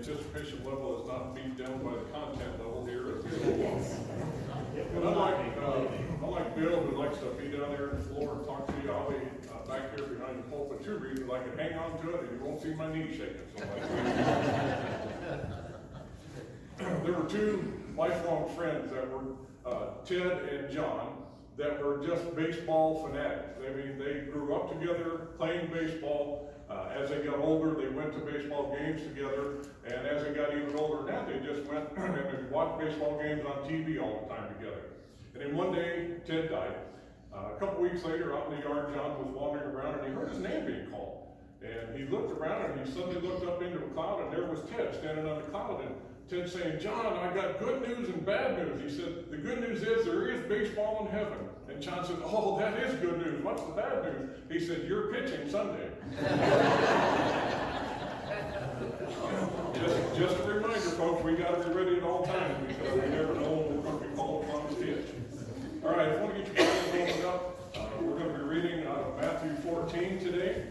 anticipation level is not beat down by the content level here. And unlike Bill, who likes to be down there on the floor and talk to you, I'll be back here behind the pulpit. Two reasons: I can hang on to it, and you won't see my knees shaking so much. There were two lifelong friends that were Ted and John, that were just baseball fanatics. I mean, they grew up together playing baseball. As they got older, they went to baseball games together, and as they got even older now, they just went and watched baseball games on TV all the time together. And then one day, Ted died. A couple weeks later, out in the yard, John was wandering around, and he heard his name being called. And he looked around, and he suddenly looked up into a cloud, and there was Ted standing on the cloud. And Ted saying, "John, I got good news and bad news." He said, "The good news is there is baseball in heaven." And John said, "Oh, that is good news. What's the bad news?" He said, "You're pitching Sunday." just a reminder, folks, we got to be ready at all times because we never know when we're going to be called upon to pitch. All right, I want to get your Bibles opened up. We're going to be reading out of Matthew 14 today.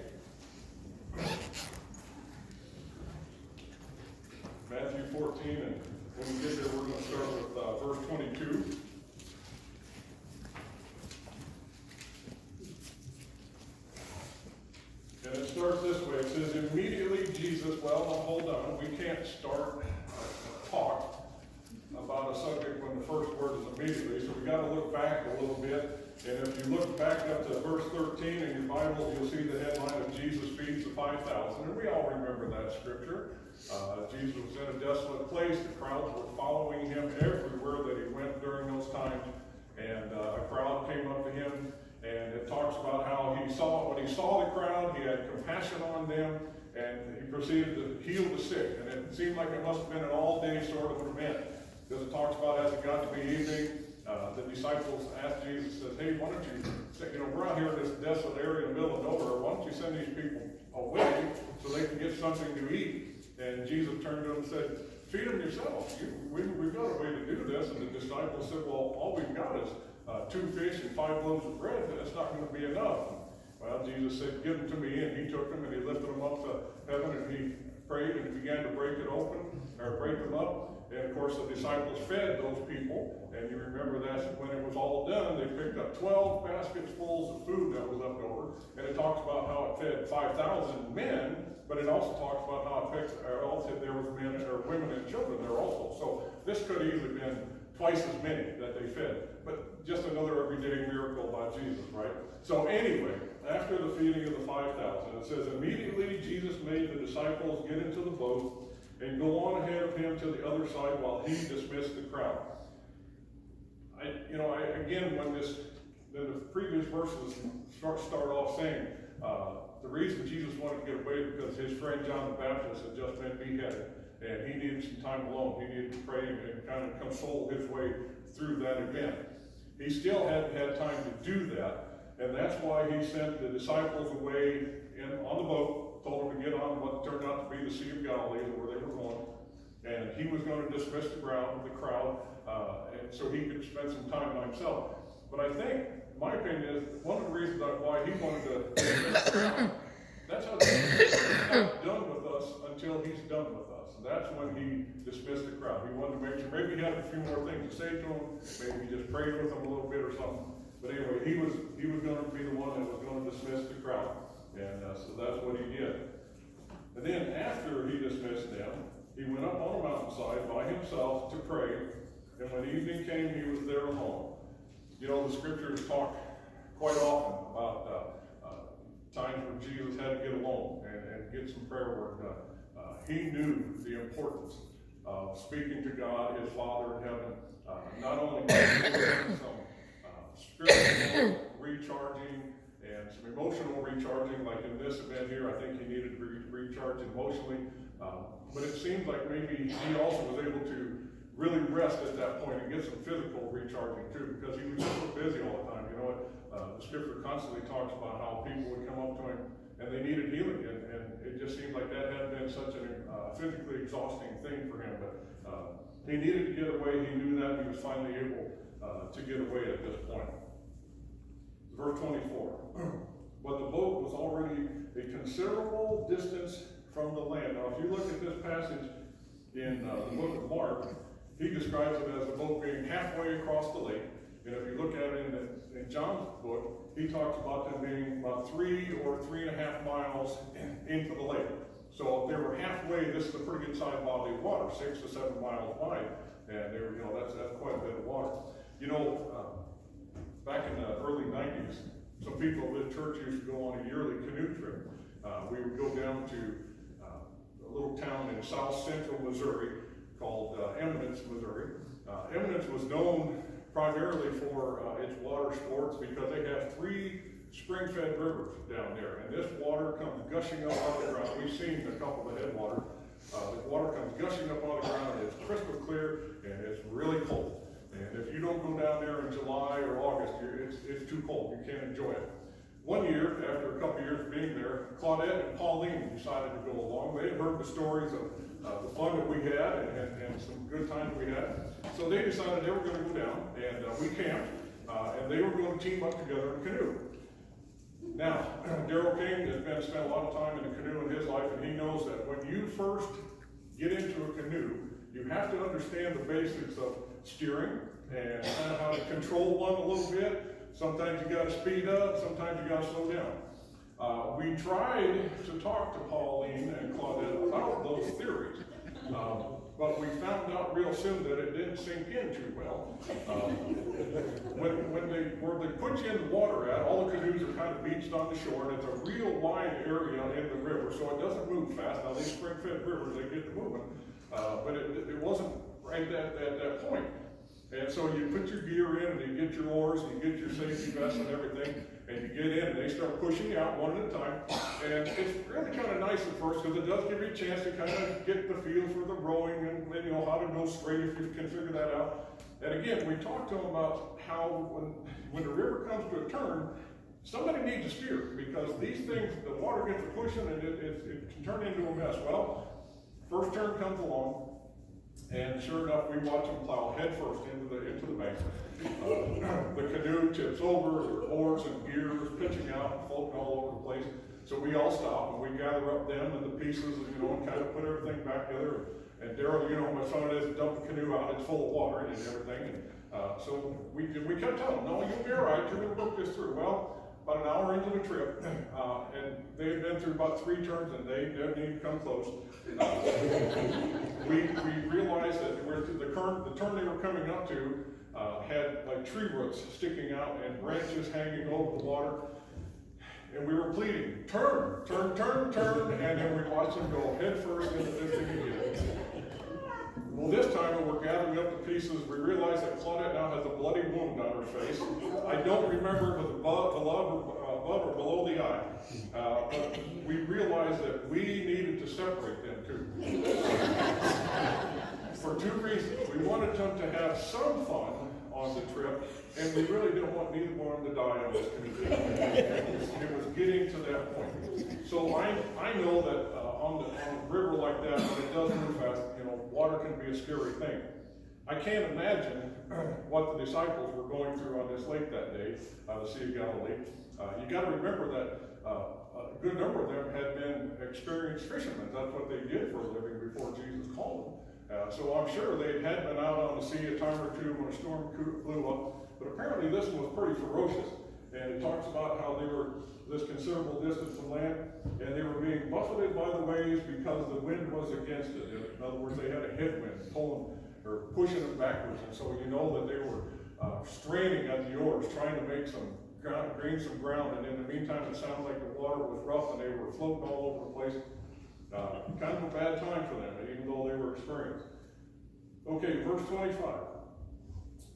Matthew 14, and when we get there, we're going to start with verse 22. And it starts this way. It says, "Immediately Jesus," well, hold on. We can't start a talk about a subject when the first word is immediately, so we got to look back a little bit. And if you look back up to verse 13 in your Bible, you'll see the headline of "Jesus feeds the 5,000." And we all remember that scripture. Jesus was in a desolate place. The crowds were following him everywhere that he went during those times. And a crowd came up to him, and it talks about how when he saw the crowd, he had compassion on them, and he proceeded to heal the sick. And it seemed like it must have been an all-day sort of an event, because it talks about as it got to be evening, the disciples asked Jesus, says, "Hey, why don't you, we're out here in this desolate area in the middle of nowhere, why don't you send these people away so they can get something to eat?" And Jesus turned to them and said, "Feed them yourselves. We've got a way to do this." And the disciples said, "Well, all we've got is 2 fish and 5 loaves of bread. That's not going to be enough." Well, Jesus said, "Give them to me." And he took them and he lifted them up to heaven, and he prayed and began to break them up. And of course, the disciples fed those people. And you remember that when it was all done, they picked up 12 baskets full of food that was left over. And it talks about how it fed 5,000 men, but it also talks about how it picked, also there was men or women and children there also. So this could have easily been twice as many that they fed. But just another everyday miracle by Jesus, right? So anyway, after the feeding of the 5,000, it says, "Immediately Jesus made the disciples get into the boat and go on ahead of him to the other side while he dismissed the crowd." Again, when the previous verses start off saying, the reason Jesus wanted to get away because his friend John the Baptist had just been beheaded, and he needed some time alone. He needed to pray and kind of console his way through that event. He still hadn't had time to do that, and that's why he sent the disciples away on the boat, told them to get on what turned out to be the Sea of Galilee, where they were going, and he was going to dismiss the crowd, and so he could spend some time by himself. But I think, my opinion is, one of the reasons why he wanted to dismiss the crowd, that's how he's not done with us until he's done with us. And that's when he dismissed the crowd. He wanted to make sure, maybe he had a few more things to say to them, maybe just prayed with them a little bit or something. But anyway, he was going to be the one that was going to dismiss the crowd. And so that's what he did. And then after he dismissed them, he went up on a mountainside by himself to pray. And when evening came, he was there alone. You know, the scriptures talk quite often about times when Jesus had to get alone and get some prayer work done. He knew the importance of speaking to God, his Father in heaven, not only some spiritual recharging and some emotional recharging, like in this event here. I think he needed to recharge emotionally, but it seems like maybe he also was able to really rest at that point and get some physical recharging too, because he was just so busy all the time. You know what? The scripture constantly talks about how people would come up to him and they needed healing, and it just seemed like that had been such a physically exhausting thing for him. But he needed to get away. He knew that. He was finally able to get away at this point. Verse 24. But the boat was already a considerable distance from the land. Now, if you look at this passage, in the book of Mark, he describes it as the boat being halfway across the lake. And if you look at it in John's book, he talks about them being about 3 or 3.5 miles into the lake. So if they were halfway, this is a pretty good sized body of water, 6 to 7 miles wide. And they were, that's quite a bit of water. Back in the early 90s, some people at the church used to go on a yearly canoe trip. We would go down to a little town in south central Missouri called Eminence, Missouri. Eminence was known primarily for its water sports because they have 3 spring-fed rivers down there, and this water comes gushing up out of the ground. We've seen a couple of the headwater. The water comes gushing up out of the ground, and it's crystal clear, and it's really cold. And if you don't go down there in July or August, it's too cold. You can't enjoy it. One year, after a couple of years of being there, Claudette and Pauline decided to go along. They had heard the stories of the fun that we had and some good times we had. So they decided they were going to go down, and we camped, and they were going to team up together in a canoe. Now, Darrell King has spent a lot of time in a canoe in his life, and he knows that when you first get into a canoe, you have to understand the basics of steering and kind of how to control one a little bit. Sometimes you got to speed up, sometimes you got to slow down. We tried to talk to Pauline and Claudette about those theories, but we found out real soon that it didn't sink in too well. Where they put you in the water at, all the canoes are kind of beached on the shore, and it's a real wide area in the river, so it doesn't move fast. Now, these spring-fed rivers, they get to moving, but it wasn't right at that point. And so you put your gear in, and you get your oars, and you get your safety vest and everything, and you get in, and they start pushing you out one at a time. And it's really kind of nice at first, because it does give you a chance to kind of get the feel for the rowing and how to go straight if you can figure that out. And again, we talked to them about how when the river comes to a turn, somebody needs to steer, because these things, the water gets to pushing, and it can turn into a mess. Well, first turn comes along, and sure enough, we watch them plow headfirst into the bank. The canoe tips over, their oars and gears pitching out and floating all over the place. So we all stop and we gather up them and the pieces, and kind of put everything back together. And Darrell, my son is dump the canoe out, it's full of water and everything. And so we kept telling them, no, you'll be all right, you're going to work this through. Well, about an hour into the trip, and they had been through about 3 turns, and they didn't even come close. We realized that the turn they were coming up to had like tree roots sticking out and branches hanging over the water. And we were pleading, turn, turn, turn, turn, and then we watched them go head first into this thing again. Well, this time when we're gathering up the pieces, we realized that Claudette now has a bloody wound on her face. I don't remember if it was above or below the eye. But we realized that we needed to separate them two. For 2 reasons. We wanted them to have some fun on the trip, and we really didn't want neither one of them to die on this canoe. It was getting to that point. So I know that on a river like that, when it does move fast, water can be a scary thing. I can't imagine what the disciples were going through on this lake that day, the Sea of Galilee. You got to remember that a good number of them had been experienced fishermen. That's what they did for a living before Jesus called them. So I'm sure they had been out on the sea a time or two when a storm blew up, but apparently this one was pretty ferocious. And it talks about how they were this considerable distance from land, and they were being buffeted by the waves because the wind was against it. In other words, they had a headwind pulling or pushing them backwards, and so you know that they were straining at the oars, trying to make gain some ground. And in the meantime, it sounded like the water was rough, and they were floating all over the place. Kind of a bad time for them, even though they were experienced. Okay, verse 25.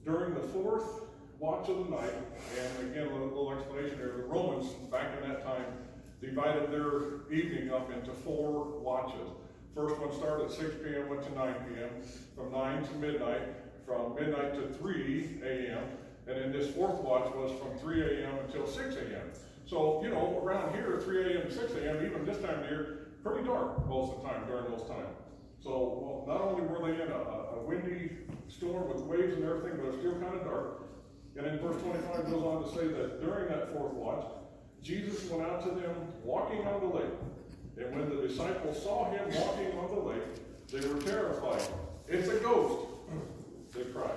During the 4th watch of the night, and again, a little explanation here, the Romans, back in that time, divided their evening up into 4 watches. First one started at 6 p.m., went to 9 p.m., from 9 to midnight, from midnight to 3 a.m., and then this 4th watch was from 3 a.m. until 6 a.m. So, around here, 3 a.m. to 6 a.m., even this time of year, pretty dark most of the time during those times. So, not only were they in a windy storm with waves and everything, but it was still kind of dark. And then verse 25 goes on to say that during that 4th watch, Jesus went out to them walking on the lake. And when the disciples saw him walking on the lake, They were terrified. It's a ghost, they cried.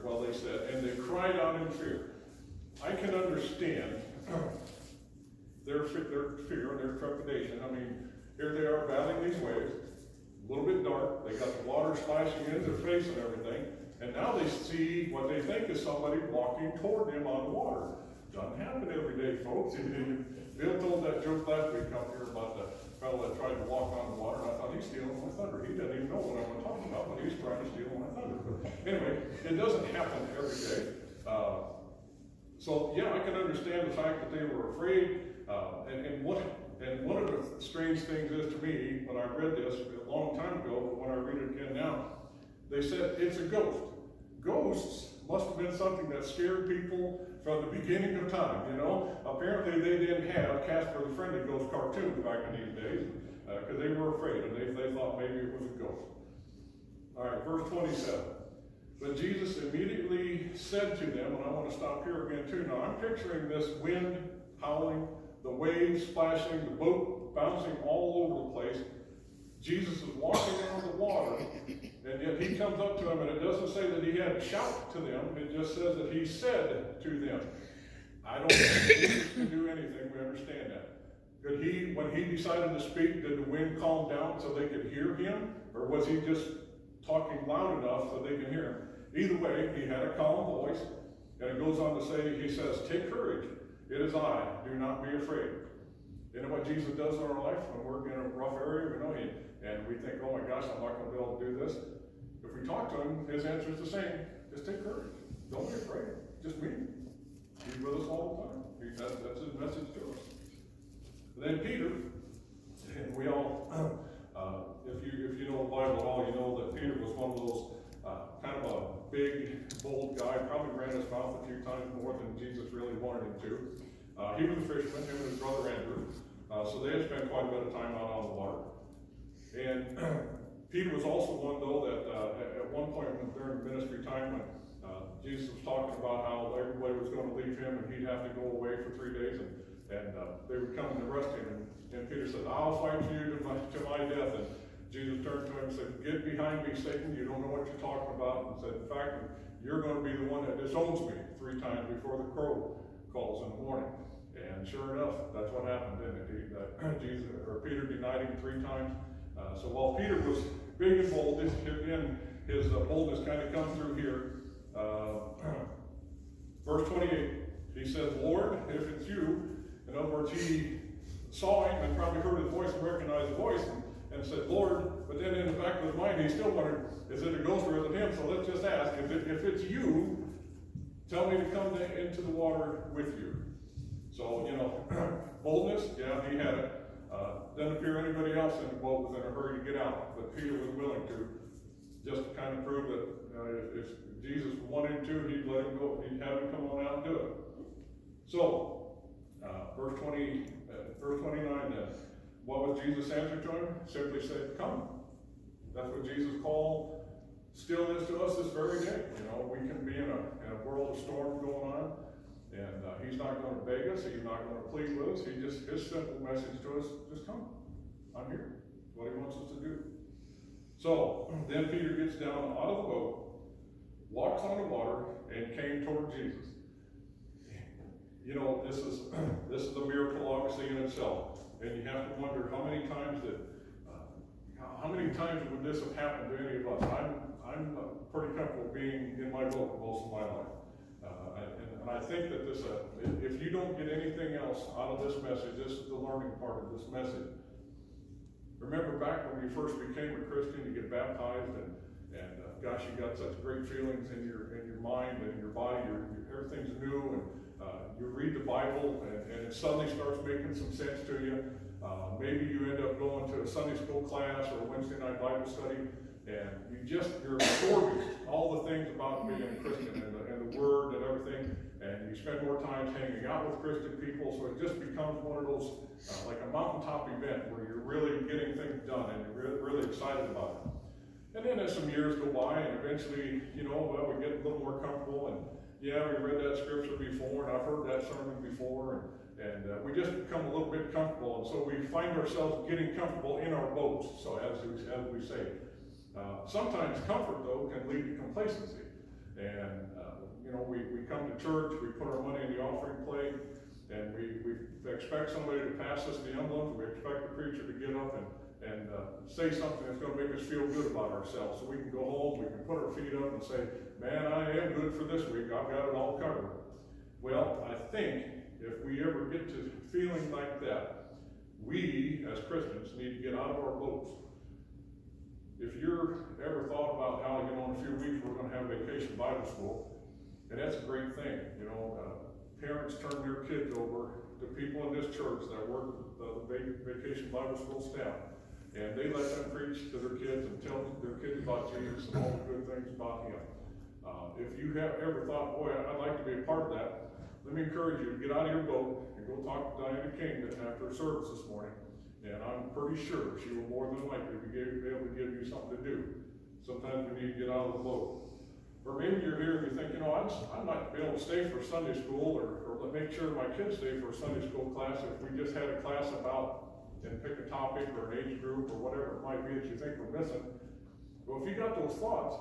Well, they said, and they cried out in fear. I can understand their fear and their trepidation. I mean, here they are battling these waves, a little bit dark. They got the water splashing into their face and everything. And now they see what they think is somebody walking toward them on the water. Doesn't happen every day, folks. Bill told that joke last week up here about the fellow that tried to walk on the water, and I thought, he's stealing my thunder. He doesn't even know what I'm talking about, but he's trying to steal my thunder. But anyway, it doesn't happen every day. So yeah, I can understand the fact that they were afraid. And one of the strange things is to me, when I read this a long time ago, but when I read it again now, they said it's a ghost. Ghosts must have been something that scared people from the beginning of time, you know. Apparently they didn't have Casper the Friendly Ghost cartoons back in these days, because they were afraid, and they thought maybe it was a ghost. All right, verse 27. But Jesus immediately said to them, and I want to stop here again too. Now I'm picturing this wind howling, the waves splashing, the boat bouncing all over the place. Jesus is walking on the water, and yet he comes up to them, and it doesn't say that he had to shout to them. It just says that he said to them. I don't think Jesus can do anything. We understand that. Could he, when he decided to speak, did the wind calm down so they could hear him? Or was he just talking loud enough so they can hear him? Either way, he had a calm voice, and it goes on to say, he says, take courage. It is I. Do not be afraid. You know what Jesus does in our life when we're in a rough area, and we think, oh my gosh, I'm not going to be able to do this. If we talk to him, his answer is the same. Just take courage. Don't be afraid. Just me. He's with us all the time. That's his message to us. And then Peter, and we all, if you know the Bible at all, you know that Peter was one of those kind of a big, bold guy, probably ran his mouth a few times more than Jesus really wanted him to. He was a fisherman, him and his brother Andrew. So they had spent quite a bit of time out on the water. And Peter was also one, though, that at one point during ministry time when Jesus was talking about how everybody was going to leave him and he'd have to go away for 3 days, and they would come and arrest him. And Peter said, I'll fight for you to my death. And Jesus turned to him and said, get behind me, Satan. You don't know what you're talking about. And said, in fact, you're going to be the one that disowns me 3 times before the crow calls in the morning. And sure enough, that's what happened, didn't it? Peter denied him 3 times. So while Peter was big and bold, his boldness kind of comes through here. Verse 28, he says, Lord, if it's you. In other words, he saw him and probably heard his voice and recognized the voice and said, Lord, but then in the back of his mind, he still wondered, is it a ghost or is it him? So let's just ask, if it's you, tell me to come into the water with you. So, boldness, yeah, he had it. Didn't appear anybody else in the boat was in a hurry to get out, but Peter was willing to, just to kind of prove that if Jesus wanted to, he'd let him go, he'd have him come on out and do it. So, verse 29 then, what was Jesus' answer to him? Simply said, come. That's what Jesus called stillness to us this very day. We can be in a world of storms going on. And he's not going to beg us. He's not going to plead with us. His simple message to us, just come. I'm here. That's what he wants us to do. So then Peter gets down out of the boat, walks on the water, and came toward Jesus. This is a miracle obviously in itself. And you have to wonder how many times would this have happened to any of us? I'm pretty comfortable being in my boat most of my life. And I think that this, if you don't get anything else out of this message, this is the learning part of this message. Remember back when you first became a Christian, you get baptized, and gosh, you got such great feelings in your mind and your body. Everything's new, and you read the Bible, and it suddenly starts making some sense to you. Maybe you end up going to a Sunday school class or a Wednesday night Bible study, and you're absorbing all the things about being a Christian and the Word and everything, and you spend more time hanging out with Christian people, so it just becomes one of those, like a mountaintop event where you're really getting things done and you're really excited about it. And then as some years go by, and eventually, we get a little more comfortable, and yeah, we read that scripture before, and I've heard that sermon before, And we just become a little bit comfortable, and so we find ourselves getting comfortable in our boats, so as we say. Sometimes comfort, though, can lead to complacency. And, you know, we come to church, we put our money in the offering plate, and we expect somebody to pass us the envelope, we expect the preacher to get up and say something that's going to make us feel good about ourselves, so we can go home, we can put our feet up and say, man, I am good for this week, I've got it all covered. Well, I think if we ever get to feeling like that, we, as Christians, need to get out of our boats. If you're ever thought about how, you know, in a few weeks we're going to have vacation Bible school, and that's a great thing, you know, parents turn their kids over to people in this church that work with the vacation Bible school staff, and they let them preach to their kids and tell their kids about Jesus and all the good things about Him. If you have ever thought, boy, I'd like to be a part of that, let me encourage you to get out of your boat and go talk to Diana King after her service this morning. And I'm pretty sure she will more than likely be able to give you something to do. Sometimes we need to get out of the boat. Or maybe you're here and you think, you know, I'd like to be able to stay for Sunday school or make sure my kids stay for a Sunday school class if we just had a class about, and pick a topic or an age group or whatever it might be that you think we're missing. Well, if you got those thoughts,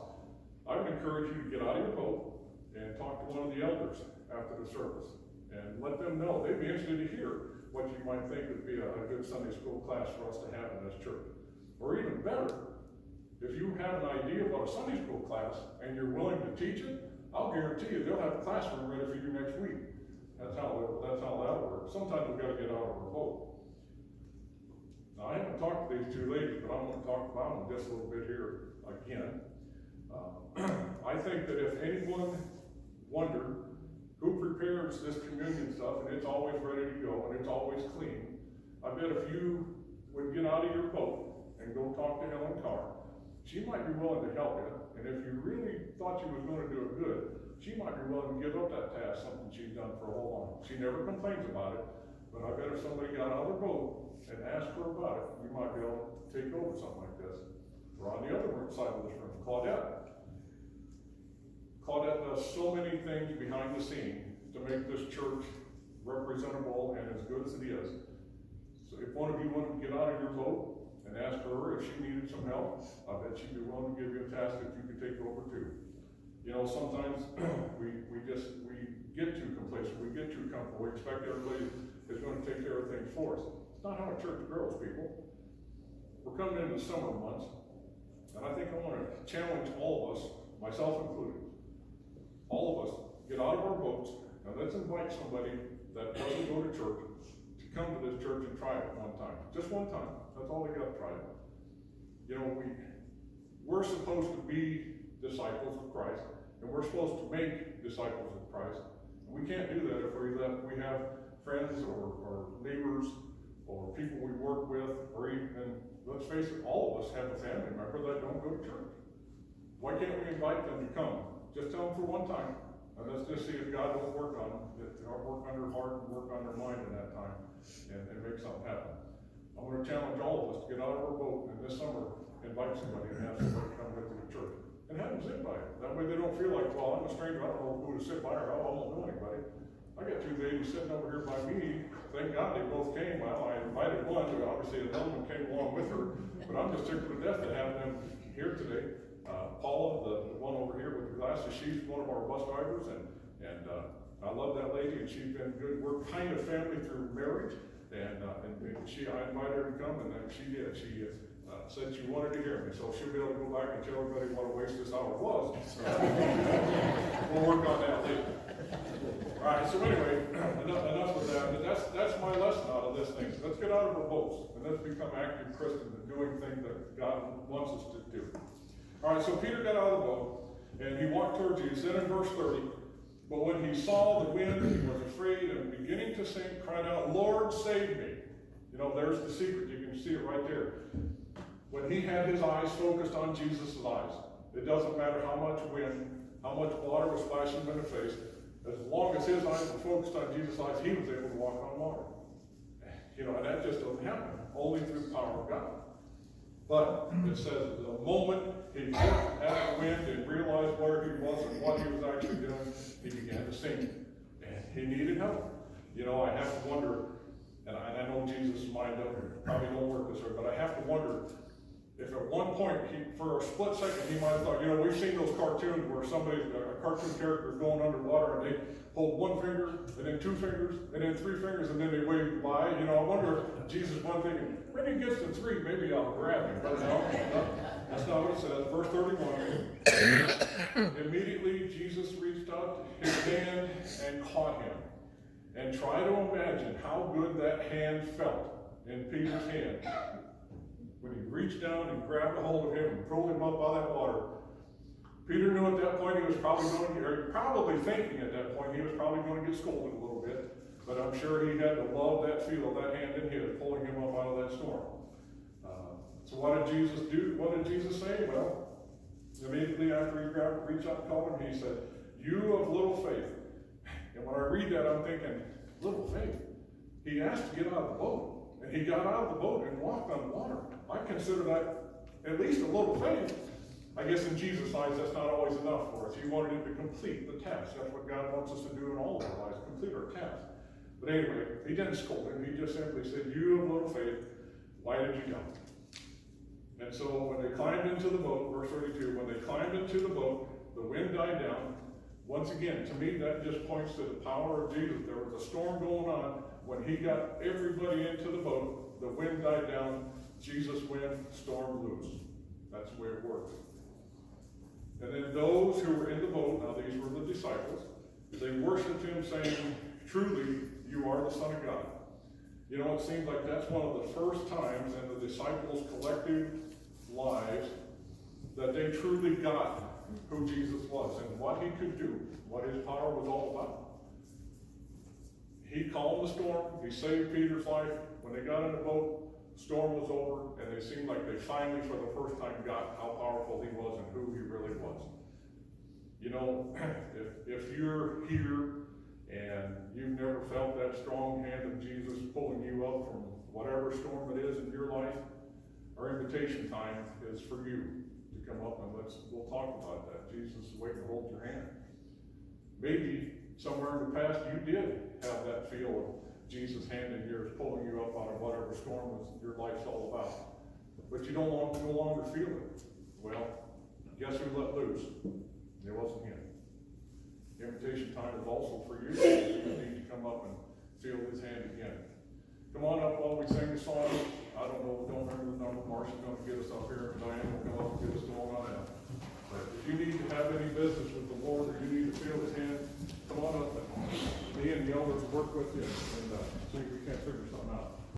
I would encourage you to get out of your boat and talk to one of the elders after the service and let them know. They'd be interested to hear what you might think would be a good Sunday school class for us to have in this church. Or even better, if you have an idea about a Sunday school class and you're willing to teach it, I'll guarantee you they'll have a classroom ready for you next week. That's how that'll work. Sometimes we've got to get out of our boat. Now, I haven't talked to these two ladies, but I'm going to talk about them just a little bit here again. I think that if anyone wondered who prepares this communion stuff, and it's always ready to go, and it's always clean, I bet if you would get out of your boat and go talk to Helen Carr, she might be willing to help you, and if you really thought you was going to do it good, she might be willing to give up that task, something she's done for a whole long. She never complains about it, but I bet if somebody got out of their boat and asked her about it, you might be able to take over something like this. Or on the other side of this room, Claudette. Claudette does so many things behind the scene to make this church representable and as good as it is. So if one of you wanted to get out of your boat and ask her if she needed some help, I bet she'd be willing to give you a task that you could take over too. You know, sometimes we get too complacent, we get too comfortable, we expect everybody is going to take care of things for us. It's not how a church grows, people. We're coming into the summer months, and I think I want to challenge all of us, myself included. All of us, get out of our boats, and let's invite somebody that doesn't go to church to come to this church and try it one time. Just one time. That's all they got to try it. You know, we're supposed to be disciples of Christ, and we're supposed to make disciples of Christ. And we can't do that if we have friends or neighbors or people we work with, or even, let's face it, all of us have a family member that don't go to church. Why can't we invite them to come? Just tell them for one time, and let's just see if God will work on them, work on their heart and work on their mind in that time, and make something happen. I'm going to challenge all of us to get out of our boat and this summer, invite somebody and have somebody come with you to church, and have them sit by it. That way they don't feel like, well, I'm a stranger, I don't know who to sit by, or I don't know anybody. I got two ladies sitting over here by me. Thank God they both came. Well, I invited one, but obviously another one came along with her, but I'm just tickled to death to have them here today. Paula, the one over here with the glasses, she's one of our bus drivers, and I love that lady, and she's been good. We're kind of family through marriage, and I invited her to come, and then she did. She said she wanted to hear me, so she'll be able to go back and tell everybody what a waste this hour was. We'll work on that later. All right, so anyway, enough of that. That's my lesson out of this thing. Let's get out of our boats, and let's become active Christians and doing things that God wants us to do. All right, so Peter got out of the boat, and he walked towards Jesus. Then in verse 30, but when he saw the wind, he was afraid, and beginning to sink, cried out, Lord, save me. You know, there's the secret. You can see it right there. When he had his eyes focused on Jesus' eyes, it doesn't matter how much wind, how much water was splashing him in the face, as long as his eyes were focused on Jesus' eyes, he was able to walk on water. You know, and that just doesn't happen, only through the power of God. But it says the moment he looked at the wind and realized where he was and what he was actually doing, he began to sink. And he needed help. You know, I have to wonder, and I know Jesus' mind probably don't work this way, but I have to wonder if at one point, for a split second, he might have thought, you know, we've seen those cartoons where a cartoon character is going underwater and they hold one finger, and then two fingers, and then three fingers, and then they wave goodbye. You know, I wonder if Jesus is one thinking, when he gets to three, maybe I'll grab him. But no, that's not what it says. Verse 31. Immediately, Jesus reached out his hand and caught him. And try to imagine how good that hand felt in Peter's hand when he reached down and grabbed a hold of him and pulled him up out of that water. Peter knew at that point he was probably thinking at that point he was probably going to get scolded a little bit, but I'm sure he had to love that feel of that hand in his, pulling him up out of that storm. So what did Jesus do? What did Jesus say? Well, immediately after he reached out and called him, he said, "You of little faith." And when I read that, I'm thinking, little faith? He asked to get out of the boat, and he got out of the boat and walked on water. I consider that at least a little faith. I guess in Jesus' eyes, that's not always enough for us. He wanted him to complete the task. That's what God wants us to do in all of our lives, complete our task. But anyway, he didn't scold him. He just simply said, "You of little faith, why did you doubt?" And so when they climbed into the boat, verse 32, when they climbed into the boat, the wind died down. Once again, to me, that just points to the power of Jesus. There was a storm going on. When he got everybody into the boat, the wind died down. Jesus win, storm loose. That's the way it works. And then those who were in the boat, now these were the disciples, they worshiped him, saying, "Truly, you are the Son of God." You know, it seems like that's one of the first times in the disciples' collective lives that they truly got who Jesus was and what he could do, what his power was all about. He calmed the storm. He saved Peter's life. When they got in the boat, the storm was over, and it seemed like they finally, for the first time, got how powerful he was and who he really was. You know, if you're here and you've never felt that strong hand of Jesus pulling you up from whatever storm it is in your life, our invitation time is for you to come up and we'll talk about that. Jesus is waiting to hold your hand. Maybe somewhere in the past you did have that feel of Jesus' hand in yours pulling you up out of whatever storm your life's all about. But you don't no longer feel it. Well, guess who let loose? It wasn't him. The invitation time is also for you. You need to come up and feel his hand again. Come on up while we sing the song. I don't remember the number. Marcia's going to get us up here, and Diane will come up and get us going on out. But if you need to have any business with the Lord, or you need to feel his hand, come on up, and me and the elders work with you and see if we can't figure something out.